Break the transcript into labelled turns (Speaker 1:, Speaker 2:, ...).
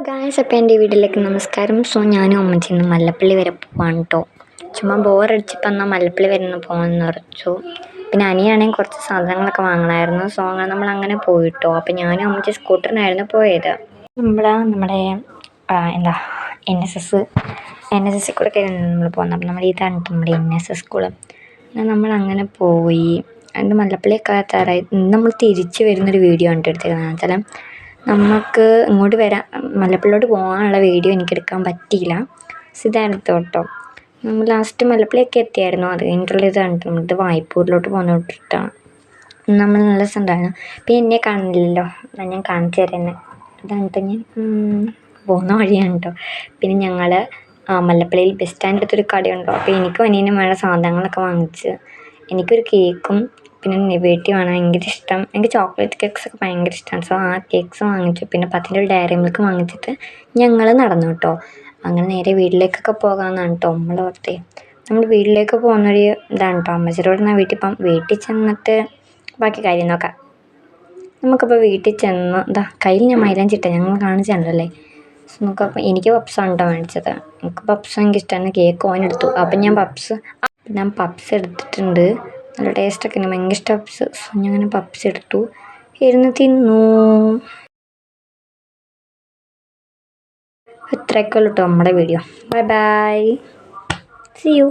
Speaker 1: Guys, അപ്പോൾ എൻ്റെ വീട്ടിലേക്ക് നമസ്കാരം. സോ ഞാനും അമ്മച്ചി ഇന്ന് മല്ലപ്പള്ളി വരെ പോവാണ് കേട്ടോ. ചുമ്മാ ബോറടിച്ചപ്പോൾ എന്നാൽ മല്ലപ്പള്ളി വരെ ഒന്ന് പോകാമെന്ന് ഉറച്ചു. പിന്നെ അനിയാണെങ്കിൽ കുറച്ച് സാധനങ്ങളൊക്കെ വാങ്ങണമായിരുന്നു. സോ അങ്ങനെ നമ്മൾ അങ്ങനെ പോയിട്ടോ. അപ്പോൾ ഞാനും അമ്മച്ചി സ്കൂട്ടറിനായിരുന്നു പോയത്. നമ്മുടെ എന്താ എൻ എസ് എസ് കൂടെ കഴിഞ്ഞ് നമ്മൾ പോകുന്നത്. അപ്പം നമ്മൾ ഇതാണ് നമ്മുടെ NSS സ്കൂള്. നമ്മൾ അങ്ങനെ പോയി. അത് മല്ലപ്പള്ളിയൊക്കെ എത്താറായി. നമ്മൾ തിരിച്ച് വരുന്നൊരു വീഡിയോ ആണ് എടുത്തേക്കുന്നത്. വെച്ചാൽ നമുക്ക് ഇങ്ങോട്ട് മല്ലപ്പള്ളിയോട്ട് പോകാനുള്ള വീഡിയോ എനിക്കെടുക്കാൻ പറ്റിയില്ല. ഇതായിരുന്നു കേട്ടോ. നമ്മൾ ലാസ്റ്റ് മല്ലപ്പള്ളിയൊക്കെ എത്തിയായിരുന്നു. അത് കഴിഞ്ഞിട്ടുള്ള ഇതാണ് നമ്മളിത് വായ്പൂരിലോട്ട് പോകുന്നിട്ടാണ്. നമ്മൾ നല്ല രസമുണ്ടായിരുന്നു. പിന്നെ എന്നെ കാണില്ലല്ലോ, ഞാൻ കാണിച്ചു തരുന്നത്. ഇതാണ് ഞാൻ പോകുന്ന വഴിയാണ് കേട്ടോ. പിന്നെ ഞങ്ങൾ മല്ലപ്പള്ളിയിൽ ബസ് സ്റ്റാൻഡിൻ്റെ അടുത്തൊരു കടയുണ്ടോ. അപ്പോൾ എനിക്കും അനിയനും വേണ്ട സാധനങ്ങളൊക്കെ വാങ്ങിച്ച്. എനിക്കൊരു കേക്കും പിന്നെ നിവേദ്യമാണ് ഭയങ്കര ഇഷ്ടം. എനിക്ക് ചോക്ലേറ്റ് കേക്ക്സൊക്കെ ഭയങ്കര ഇഷ്ടമാണ്. സോ ആ കേക്ക്സ് വാങ്ങിച്ചു. പിന്നെ 10 ഡയറി മിൽക്ക് വാങ്ങിച്ചിട്ട് ഞങ്ങൾ നടന്നു കേട്ടോ. അങ്ങനെ നേരെ വീട്ടിലേക്കൊക്കെ പോകാമെന്നാണ് കേട്ടോ നമ്മൾ ഓർത്തേ. നമ്മൾ വീട്ടിലേക്ക് പോകുന്നൊരു ഇതാണ് കേട്ടോ. അമ്മച്ചിയോട് ഞാൻ വീട്ടിൽ ചെന്നിട്ട് ബാക്കി കാര്യം നോക്കാം. നമുക്കപ്പോൾ വീട്ടിൽ ചെന്ന് കയ്യിൽ ഞാൻ മൈലാഞ്ചി ഇട്ടേ ഞങ്ങൾ കാണിച്ചിട്ടുണ്ടല്ലേ. സോ നമുക്കപ്പോൾ എനിക്ക് പപ്സാണ് കേട്ടോ മേടിച്ചത്. എനിക്ക് പപ്സ് എനിക്ക് ഇഷ്ടമാണ്. കേക്ക് ഓനെടുത്തു. അപ്പം ഞാൻ പപ്സ് എടുത്തിട്ടുണ്ട്. നല്ല ടേസ്റ്റൊക്കെ ഉണ്ട്. ഭയങ്കര ഇഷ്ടം പപ്സ്. സോ ഞാൻ അങ്ങനെ പപ്സ് എടുത്തു, ഇരുന്ന് തിന്നു. ഇത്രയൊക്കെ ഉള്ളൂ കേട്ടോ നമ്മുടെ video. Bye bye, see U.